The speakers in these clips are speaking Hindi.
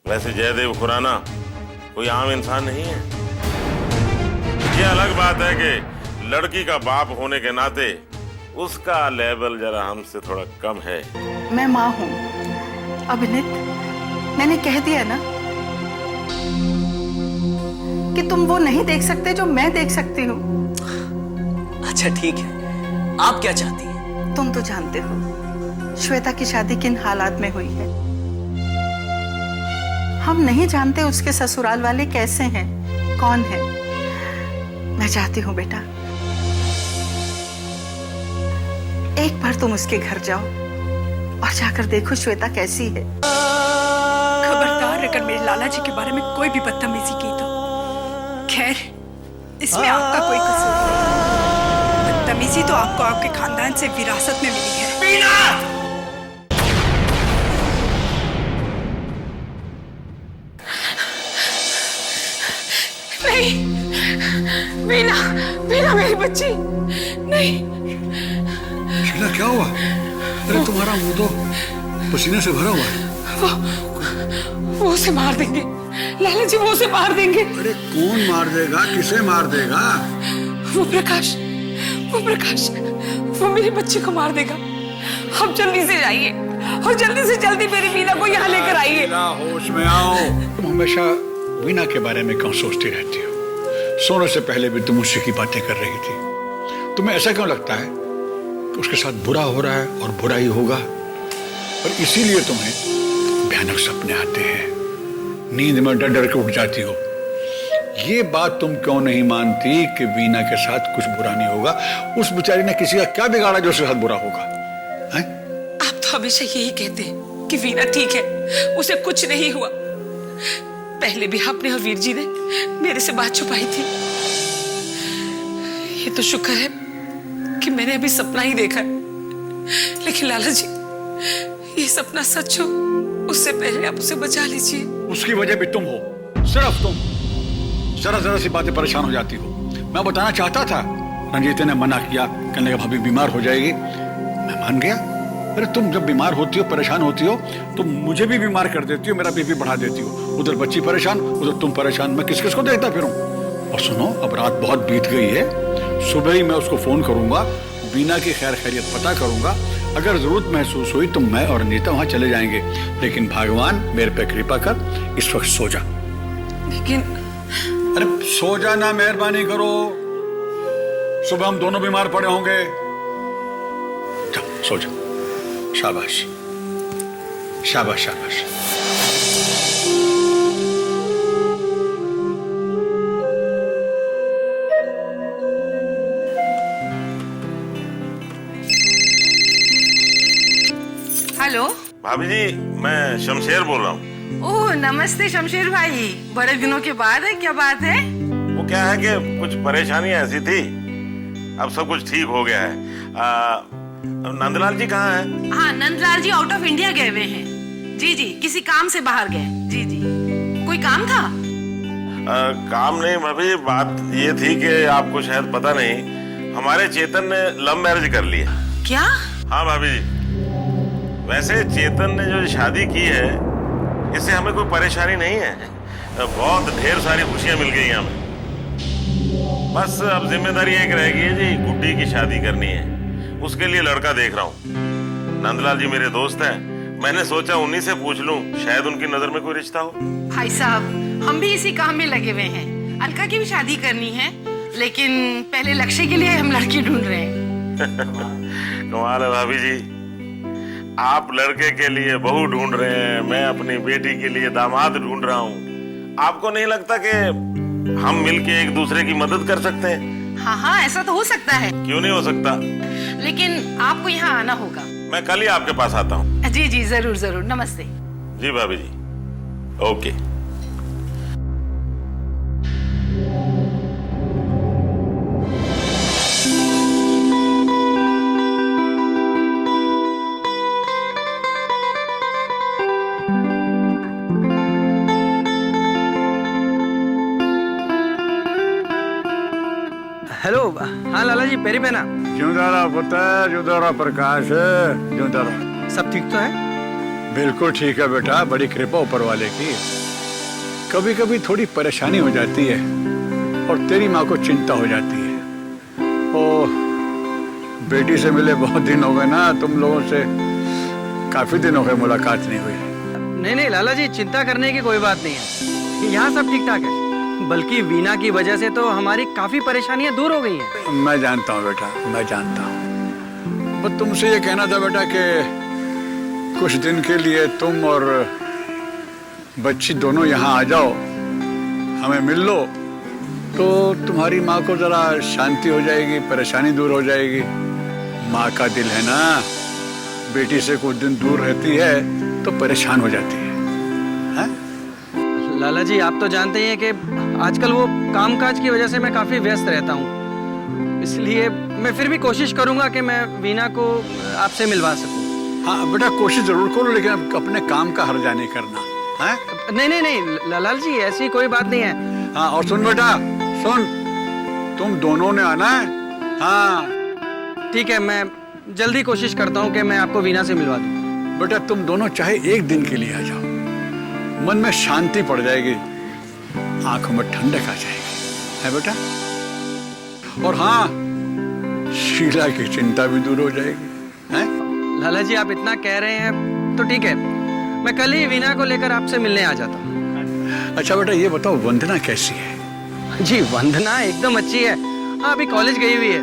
वैसे जयदेव खुराना कोई आम इंसान नहीं है। ये अलग बात है कि लड़की का बाप होने के नाते उसका लेवल जरा हमसे थोड़ा कम है। मैं माँ हूँ अभिनीत, मैंने कह दिया ना कि तुम वो नहीं देख सकते जो मैं देख सकती हूँ। अच्छा ठीक है, आप क्या चाहती हैं? तुम तो जानते हो श्वेता की शादी किन हालात में हुई है। हम नहीं जानते उसके ससुराल वाले कैसे हैं, कौन है। मैं चाहती हूँ बेटा, एक बार तुम उसके घर जाओ और जाकर देखो श्वेता कैसी है। खबरदार अगर मेरे लाला जी के बारे में कोई भी बदतमीजी की तो। खैर, इसमें आपका कोई कसूर नहीं। बदतमीजी तो आपको आपके खानदान से विरासत में मिली है। नहीं, वीना, वीना मेरी बच्ची, नहीं। शीला क्या हुआ? अरे तुम्हारा मुंह तो पसीने से भरा हुआ है। वो उसे मार देंगे लाला जी, वो उसे मार देंगे। अरे कौन मार देगा, किसे मार देगा? वो प्रकाश, वो मेरी बच्ची को मार देगा। आप जल्दी से जाइए और जल्दी से जल्दी मेरी वीना को यहाँ लेकर आइए। होश में आओ। तुम हमेशा वीना के बारे में क्यों सोचती रहती हो? सोने से पहले भी तुम उससे की बातें कर रही थी। तुम्हें ऐसा क्यों लगता है कि उसके साथ बुरा हो रहा है और बुरा ही होगा, और इसीलिए तुम्हें भयानक सपने आते हैं, नींद में डर डर के उठ जाती हो। ये बात तुम क्यों नहीं मानती कि वीना के साथ कुछ बुरा नहीं होगा? उस बेचारी ने किसी का क्या बिगाड़ा जो उसके साथ बुरा होगा? हैं? आप तो हमेशा यही कहते हैं कि वीना ठीक है, उसे कुछ नहीं हुआ। पहले भी आपने और वीर जी ने मेरे से बात छुपाई थी। ये तो शुक्र है कि मैंने अभी सपना ही देखा है, लेकिन लाला जी ये सपना सच हो उससे पहले आप उसे बचा लीजिए। उसकी वजह भी तुम हो, सिर्फ तुम। जरा जरा सी बातें परेशान हो जाती हो। मैं बताना चाहता था, रंजीत ने मना किया, कहने लगा भाभी बीमार हो जाएगी। मैं मान गया। अरे तुम जब बीमार होती हो, परेशान होती हो, तो मुझे भी बीमार कर देती हो, मेरा बीपी बढ़ा देती हो। उधर बच्ची परेशान, उधर तुम परेशान, मैं किस किस को देखता फिरूं? और सुनो, अब रात बहुत बीत गई है, सुबह ही मैं उसको फोन करूंगा, वीना की खैर खैरियत पता करूंगा। अगर जरूरत महसूस हुई तो मैं और नीता वहां चले जाएंगे। लेकिन भगवान मेरे पे कृपा कर, इस वक्त सो जा। लेकिन अरे सो जाना, मेहरबानी करो, सुबह हम दोनों बीमार पड़े होंगे। जाओ सो जाओ। शाबाश शाबाश शाबाश। हेलो भाभी जी, मैं शमशेर बोल रहा हूँ। ओह नमस्ते शमशेर भाई, बड़े दिनों के बाद है, क्या बात है? वो क्या है कि कुछ परेशानियां ऐसी थी, अब सब कुछ ठीक हो गया है। नंदलाल जी कहाँ हैं? हाँ, नंदलाल जी आउट ऑफ इंडिया गए हुए हैं। जी जी, किसी काम से बाहर गए। जी जी, कोई काम था? काम नहीं भाभी, बात ये थी कि आपको शायद पता नहीं, हमारे चेतन ने लव मैरिज कर लिया। क्या? हाँ भाभी जी, वैसे चेतन ने जो शादी की है, इससे हमें कोई परेशानी नहीं है। बहुत ढेर सारी खुशियां मिल गई हमें। बस अब जिम्मेदारी एक रहेगी जी, गुड्डी की शादी करनी है, उसके लिए लड़का देख रहा हूँ। नंदलाल जी मेरे दोस्त हैं, मैंने सोचा उन्हीं से पूछ लूं, शायद उनकी नजर में कोई रिश्ता हो। भाई साहब, हम भी इसी काम में लगे हुए हैं। अलका की भी शादी करनी है, लेकिन पहले लक्ष्य के लिए हम लड़की ढूंढ रहे हैं। कमाल है भाभी जी, आप लड़के के लिए बहू ढूंढ रहे हैं, मैं अपनी बेटी के लिए दामाद ढूंढ रहा हूँ। आपको नहीं लगता कि हम मिलके एक दूसरे की मदद कर सकते हैं? हाँ हाँ, ऐसा तो हो सकता है। क्यों नहीं हो सकता? लेकिन आपको यहाँ आना होगा। मैं कल ही आपके पास आता हूँ। जी जी, जरूर जरूर। नमस्ते। जी भाभी जी, ओके। हेलो, हाँ लाला जी, पेरी पहना। ज्यों रहा पुत्र, ज्यों रहा प्रकाश, ज्यों रहा। सब ठीक तो है? बिल्कुल ठीक है बेटा, बड़ी कृपा ऊपर वाले की। कभी कभी थोड़ी परेशानी हो जाती है और तेरी माँ को चिंता हो जाती है। ओ, बेटी से मिले बहुत दिन हो गए ना, तुम लोगों से काफी दिन हो गए मुलाकात नहीं हुई। नहीं नहीं लाला जी, चिंता करने की कोई बात नहीं है, यहाँ सब ठीक ठाक है। बल्कि वीना की वजह से तो हमारी काफी परेशानियां दूर हो गई हैं। मैं जानता हूँ बेटा, मैं जानता हूँ। बस तुमसे ये कहना था बेटा कि कुछ दिन के लिए तुम और बच्ची दोनों यहाँ आ जाओ, हमें मिल लो, तो तुम्हारी माँ को जरा शांति हो जाएगी, परेशानी दूर हो जाएगी। माँ का दिल है ना, बेटी से कुछ दिन दूर रहती है तो परेशान हो जाती है, हैं? लाला जी, आप तो जानते ही हैं कि आजकल वो कामकाज की वजह से मैं काफी व्यस्त रहता हूँ, इसलिए मैं फिर भी कोशिश करूंगा कि मैं वीना को आपसे मिलवा सकूं। हाँ बेटा, कोशिश जरूर करो, लेकिन अपने काम का हर्जा नहीं करना, हैं? नहीं नहीं नहीं लाला जी, ऐसी कोई बात नहीं है। हाँ, और सुन बेटा, सुन, तुम दोनों ने आना है। हाँ ठीक है, मैं जल्दी कोशिश करता हूँ कि मैं आपको वीना से मिलवा दूँ। बेटा, तुम दोनों चाहे एक दिन के लिए आ जाओ, मन में शांति पड़ जाएगी, आंखों में ठंडक आ जाएगी, है बेटा? और हाँ, शीला की चिंता भी दूर हो जाएगी, हैं? लाला जी, आप इतना कह रहे हैं तो ठीक है, मैं कल ही वीना को लेकर आपसे मिलने आ जाता हूँ। अच्छा बेटा, ये बताओ वंदना कैसी है? जी, वंदना एकदम अच्छी है। हाँ, अभी कॉलेज गई हुई है।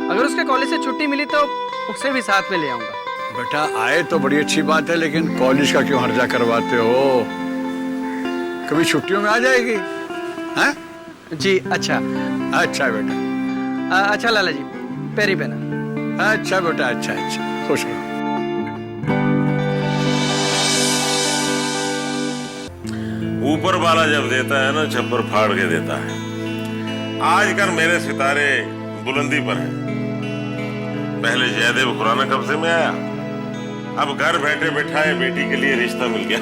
अगर उसके कॉलेज से छुट्टी मिली तो उसे भी साथ में ले आऊंगा। बेटा, आए तो बड़ी अच्छी बात है, लेकिन कॉलेज का क्यों हर्जा करवाते हो? कभी छुट्टियों में आ जाएगी, हैं? जी अच्छा। अच्छा बेटा। अच्छा लाला जी, पैरी पहना। अच्छा बेटा, अच्छा अच्छा, खुश रहो। ऊपर वाला जब देता है ना, छप्पर फाड़ के देता है। आजकल मेरे सितारे बुलंदी पर हैं। पहले जयदेव खुराना कब्जे में आया, अब घर बैठे बैठाए बेटी के लिए रिश्ता मिल गया।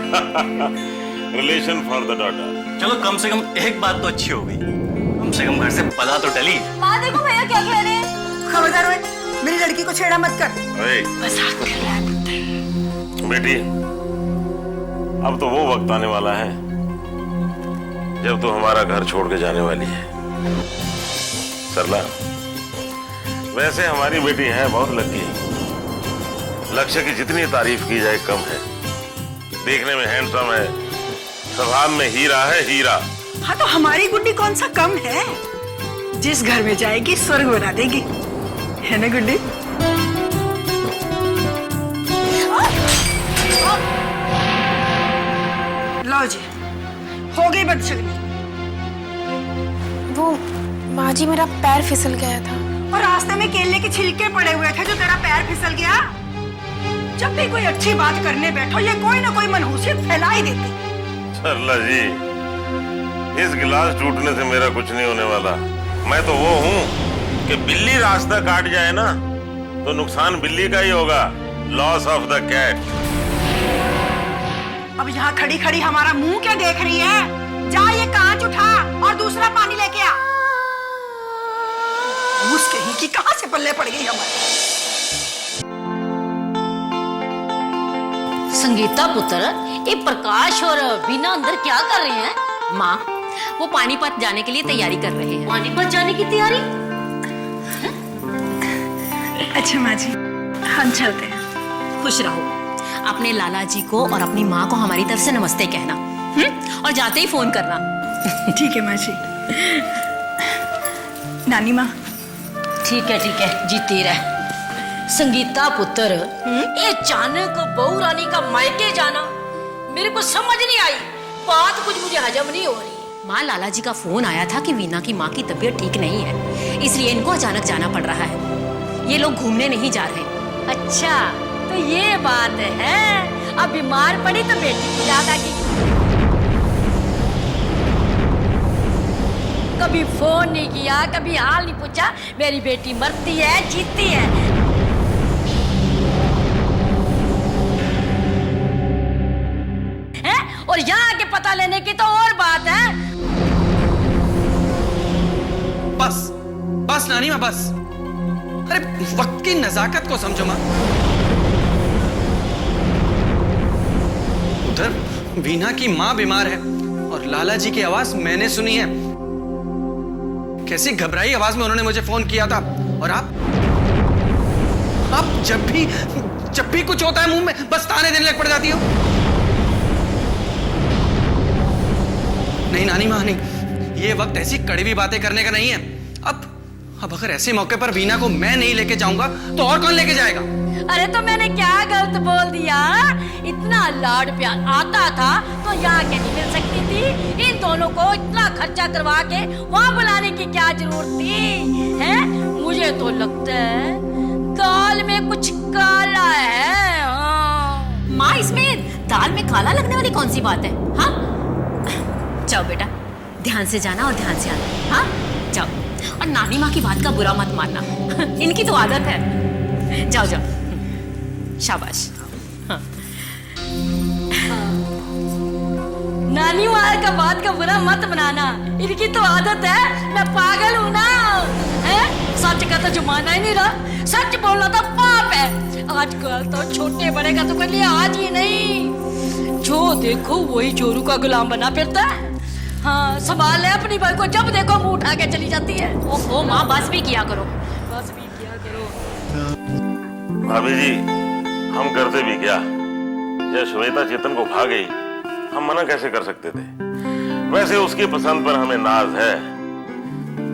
Relation for the daughter. चलो, कम से कम एक बात तो अच्छी हो गई, कम से कम घर से बला तो टली। माँ देखो भैया क्या कह रहे हैं। खबरदार हो, मेरी लड़की को छेड़ा मत कर। अरे मजाक कर रहा है पुत्र। बेटी, अब तो वो वक्त आने वाला है जब तू हमारा घर छोड़ के जाने वाली है। सरला, वैसे हमारी बेटी है बहुत लकी। लक्ष्य की जितनी तारीफ की जाए कम है। देखने में हैंडसम है, स्वभाव में हीरा है, हीरा। हाँ, तो हमारी गुड्डी कौन सा कम है? जिस घर में जाएगी स्वर्ग बना देगी, है ना गुड्डी? लो जी, हो गई बदशगनी। वो माँ जी, मेरा पैर फिसल गया था। और रास्ते में केले के छिलके पड़े हुए थे जो तेरा पैर फिसल गया। जब भी कोई अच्छी बात करने बैठो, ये कोई ना कोई मनहूसियत फैला ही देती। सरला जी, इस गिलास टूटने से मेरा कुछ नहीं होने वाला। मैं तो वो हूँ कि बिल्ली रास्ता काट जाए ना तो नुकसान बिल्ली का ही होगा। Loss of the cat. अब यहाँ खड़ी खड़ी हमारा मुंह क्या देख रही है? जा ये कांच उठा और दूसरा पानी लेके आ। उसके ही की कहां से पल्ले पड़ गई हमारे। संगीता पुत्र, ये प्रकाश और बीना अंदर क्या कर रहे हैं? माँ, वो पानीपत जाने के लिए तैयारी कर रहे हैं। पानीपत जाने की तैयारी? अच्छा माँ जी, हम चलते हैं। खुश रहो। अपने लाला जी को और अपनी माँ को हमारी तरफ से नमस्ते कहना, और जाते ही फोन करना। ठीक है माँ जी। नानी माँ। ठीक है जीती रह। संगीता पुत्र, ये अचानक बहू रानी का मायके जाना मेरे को समझ नहीं आई। बात कुछ मुझे हजम नहीं हो रही। माँ, लाला जी का फोन आया था कि वीना की माँ की तबीयत ठीक नहीं है, इसलिए इनको अचानक जाना पड़ रहा है। ये लोग घूमने नहीं जा रहे। अच्छा, तो ये बात है। अब बीमार पड़ी तो बेटी को याद आ गई। कभी फोन नहीं किया, कभी हाल नहीं पूछा। मेरी बेटी मरती है, जीती है। और यहाँ के पता लेने की तो और बात है। बस नानी माँ, बस। अरे वक्त की नजाकत को समझो माँ। उधर वीना की माँ बीमार है और लाला जी की आवाज मैंने सुनी है। कैसी घबराई आवाज में उन्होंने मुझे फोन किया था। और आप जब भी कुछ होता है मुंह में बस ताने देने लग पड़ जाती हो। नहीं नानी माँ, नहीं, ये वक्त ऐसी कड़वी बातें करने का नहीं है। अब अगर ऐसे मौके पर वीना को मैं नहीं लेके जाऊंगा तो और कौन लेके जाएगा? अरे तो मैंने क्या गलत बोल दिया? इतना लाड प्यार आता था तो यहाँ के नहीं मिल सकती थी? इन दोनों को इतना खर्चा करवा के वहाँ बुलाने की क्या जरूरत थी? हैं? मुझे तो लगता है दाल में कुछ काला है। हाँ। माँ, इसमें दाल में काला लगने वाली कौन सी बात है? हाँ, जाओ बेटा, ध्यान से जाना और ध्यान से आना। हाँ, जाओ। और नानी माँ की बात का बुरा मत मानना, इनकी तो आदत है। जाओ जाओ, शाबाश। हाँ। नानी माँ का बात का बुरा मत बनाना, इनकी तो आदत है। मैं पागल हूँ ना? है? सच का तो जमाना ही नहीं रहा, सच बोलना तो पाप है। आजकल तो छोटे बड़े का तो कर लिया आज ही नहीं, जो देखो वही चोरू का गुलाम बना फिरता है। हाँ, संभाल ले अपनी भाई को, जब देखो मुंह उठा के चली जाती है। ओहो माँ, बस भी किया करो। बस भी किया करो। भाभी जी, हम करते भी क्या? जब श्वेता चेतन को खा गई, हम मना कैसे कर सकते थे? वैसे उसकी पसंद पर हमें नाज है।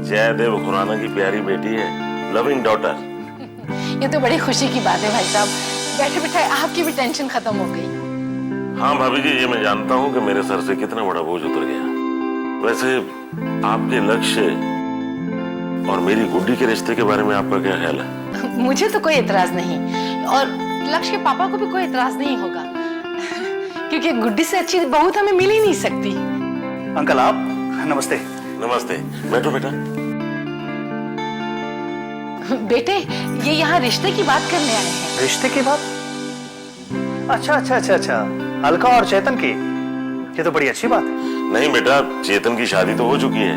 जयदेव खुराना की प्यारी बेटी है, लविंग डॉटर। ये तो बड़ी खुशी की बात है भाई साहब। बैठे बैठे आपकी भी टेंशन खत्म हो गई। हाँ भाभी जी, ये मैं जानता हूँ कि मेरे सर से कितना बड़ा बोझ उतर गया। वैसे आपके लक्ष्य और मेरी गुड्डी के रिश्ते के बारे में आपका क्या ख्याल है? मुझे तो कोई एतराज नहीं, और लक्ष्य के पापा को भी कोई एतराज नहीं होगा, क्योंकि गुड्डी से अच्छी बहू तो हमें मिल ही नहीं सकती। अंकल आप, नमस्ते। नमस्ते, बैठो बेटा। बेटे, ये यहाँ रिश्ते की बात करने आए हैं। रिश्ते की बात? अच्छा अच्छा अच्छा अच्छा, अलका और चेतन की, ये तो बड़ी अच्छी बात है। नहीं बेटा, चेतन की शादी तो हो चुकी है।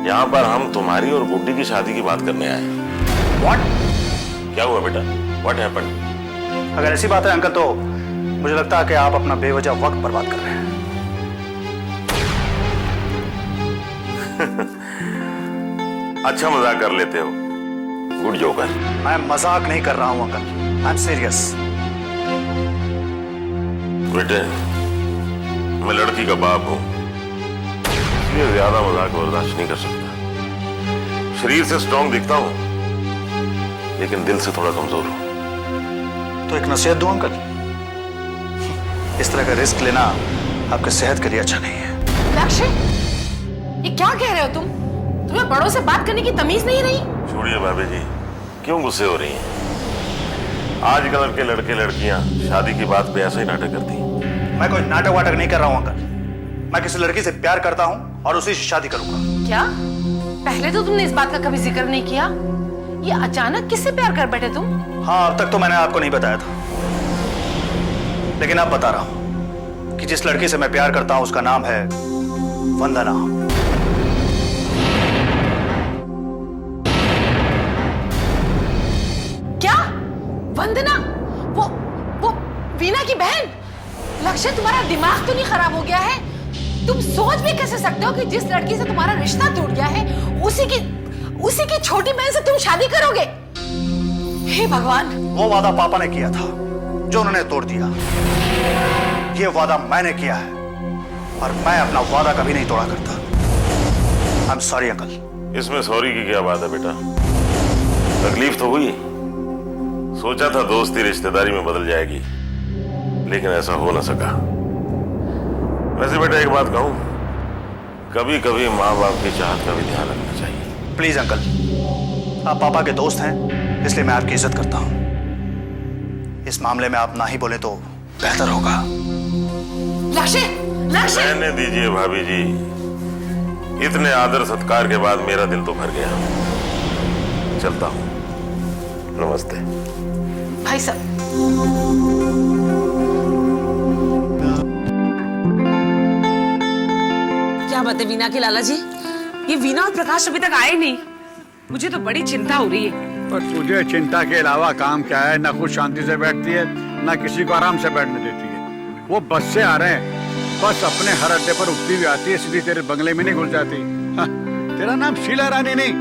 यहाँ पर हम तुम्हारी और गुड्डी की शादी की बात करने आए हैं। What? क्या हुआ बेटा? What happened? अगर ऐसी बात है अंकल, तो मुझे लगता है कि आप अपना बेवजह वक्त बर्बाद कर रहे हैं। अच्छा मजाक कर लेते हो, गुड जोकर। मैं मजाक नहीं कर रहा हूँ अंकल, आई एम सीरियस। बेटे, मैं लड़की का बाप हूँ, इसलिए ज्यादा मजाक बर्दाश्त नहीं कर सकता। शरीर से स्ट्रांग दिखता हूँ, लेकिन दिल से थोड़ा कमजोर हूँ। तो एक नसीहत दूं अंकल, इस तरह का रिस्क लेना आपके सेहत के लिए अच्छा नहीं है। लक्ष्य, ये क्या कह रहे हो तुम? तुम्हें बड़ों से बात करने की तमीज नहीं रही? छोड़िए भाभी जी, क्यों गुस्से हो रही हैं? आजकल के लड़के लड़कियां शादी की बात पे ऐसा ही नाटक करती हैं। मैं कोई नाटक वाटक नहीं कर रहा हूँ अंकल, मैं किसी लड़की से प्यार करता हूँ और उसी से शादी करूंगा। क्या? पहले तो तुमने इस बात का कभी जिक्र नहीं किया। ये अचानक किससे प्यार कर बैठे तुम? हाँ, अब तक तो मैंने आपको नहीं बताया था, लेकिन अब बता रहा हूँ कि जिस लड़की से मैं प्यार करता हूँ उसका नाम है वंदना। क्या? वंदना? वो वीना की बहन? लक्ष्य, तुम्हारा दिमाग तो नहीं खराब हो गया है? तुम सोच भी कैसे सकते हो कि जिस लड़की से तुम्हारा रिश्ता टूट गया है, उसी की छोटी बहन से तुम शादी करोगे? हे भगवान! वो वादा पापा ने किया था जो उन्होंने तोड़ दिया। ये वादा मैंने किया है और मैं अपना वादा कभी नहीं तोड़ा करता। I am sorry uncle. इसमें सॉरी की क्या बात है बेटा? तकलीफ तो हुई, सोचा था दोस्ती रिश्तेदारी में बदल जाएगी, लेकिन ऐसा हो ना सका। वैसे बेटा एक बात कहूं, कभी कभी माँ बाप की चाहत का भी ध्यान रखना चाहिए। प्लीज अंकल, आप पापा के दोस्त हैं, इसलिए मैं आपकी इज्जत करता हूं। इस मामले में आप ना ही बोले तो बेहतर होगा। लक्ष्य! लक्ष्य! रहने दीजिए भाभी जी, इतने आदर सत्कार के बाद मेरा दिल तो भर गया। चलता हूं, नमस्ते। भाई साहब, क्या बात है वीना के लाला जी? ये वीना और प्रकाश अभी तक आए नहीं, मुझे तो बड़ी चिंता हो रही है। पर तुझे चिंता के अलावा काम क्या है? ना खुद शांति से बैठती है, ना किसी को आराम से बैठने देती है। वो बस से आ रहे हैं। बस अपने हर अड्डे पर उठती हुई आती है, सीधी तेरे बंगले में नहीं घुस जाती। हाँ, तेरा नाम शीला रानी नहीं,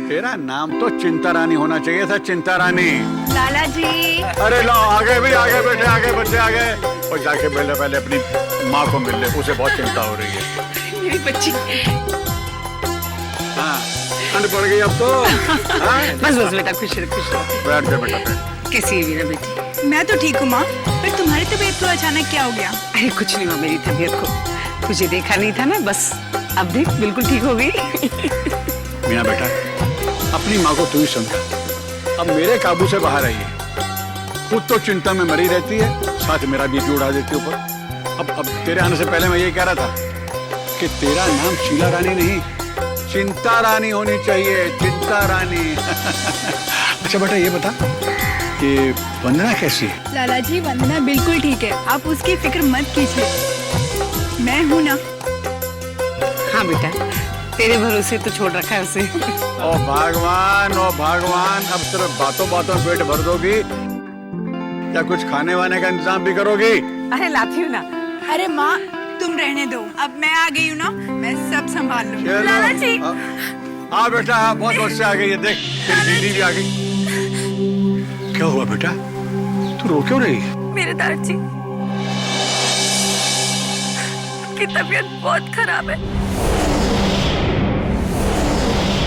तेरा नाम तो चिंता रानी होना चाहिए था, चिंता रानी। लाला जी। अरे लो, आगे भी आगे बैठे, आगे बच्चे आगे। और जाके पहले अपनी माँ को मिल ले, उसे बहुत चिंता हो रही है। मेरी बच्ची। हाँ, ठंड पड़ गई अब तो। बस बस बेटा, खुश रह, खुश रह। बैठ जा बेटा, बैठ। कैसी है वीना बेटी? मैं तो ठीक हूँ माँ, पर तुम्हारी तबीयत को अचानक क्या हो गया? अरे कुछ नहीं हुआ मेरी तबीयत को, तुझे देखा नहीं था ना, बस अब देख बिल्कुल ठीक हो गई। मीना बेटा, अपनी माँ को तू ही समझा, अब मेरे काबू से बाहर आई है। खुद तो चिंता में मरी रहती है, साथ मेरा बीपी उड़ा देती है ऊपर। अब तेरे आने से पहले मैं ये कह रहा था कि तेरा नाम शीला रानी नहीं, चिंता रानी होनी चाहिए, चिंता रानी। अच्छा बेटा, ये बता कि वंदना कैसी है? लाला जी, वंदना बिल्कुल ठीक है, आप उसकी फिक्र मत कीजिए, मैं हूँ ना। हाँ बेटा, तेरे भरोसे तो छोड़ रखा है उसे। ओ भगवान, ओ भगवान, अब सिर्फ बातों बातों में पेट भर दोगी या कुछ खाने वाने का इंतजाम भी करोगी? अरे लाती हूँ ना। अरे माँ, तुम रहने दो, अब मैं आ गई हूँ ना, मैं सब संभाल लूंगी। चलो। लाला जी। हाँ बेटा, हाँ, बहुत बहुत से आ गई है, देख तेरी दीदी भी आ गई। क्या हुआ बेटा, तू रो क्यों रही है? मेरे दादाजी की तबीयत बहुत खराब है,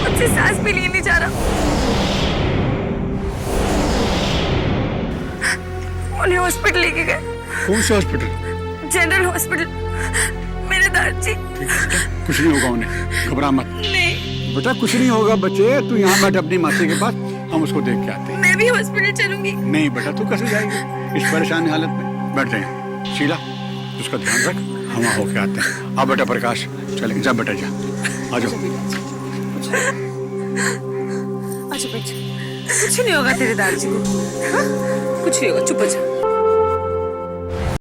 मुझसे सांस भी लिए नहीं जा रहा। उन्हें हॉस्पिटल लेके गए। कौन से हॉस्पिटल? General hospital. मेरे दादाजी। कुछ नहीं होगा उन्हें, घबरा मत। नहीं बेटा, कुछ नहीं होगा बच्चे, तू यहाँ बैठ अपनी मासी के पास, हम उसको देख के आते हैं। मैं भी हॉस्पिटल चलूंगी। नहीं बेटा, तू कैसे जाएगी इस परेशानी हालत में? बैठ जाए शीला, उसका ध्यान रख, हम वहाँ होके आते हैं। आ बेटा प्रकाश, चले जा बेटा, जा आ जाओ। अच्छा बेटा, कुछ नहीं होगा तेरे दादाजी को, हाँ? कुछ नहीं होगा, चुप हो जा।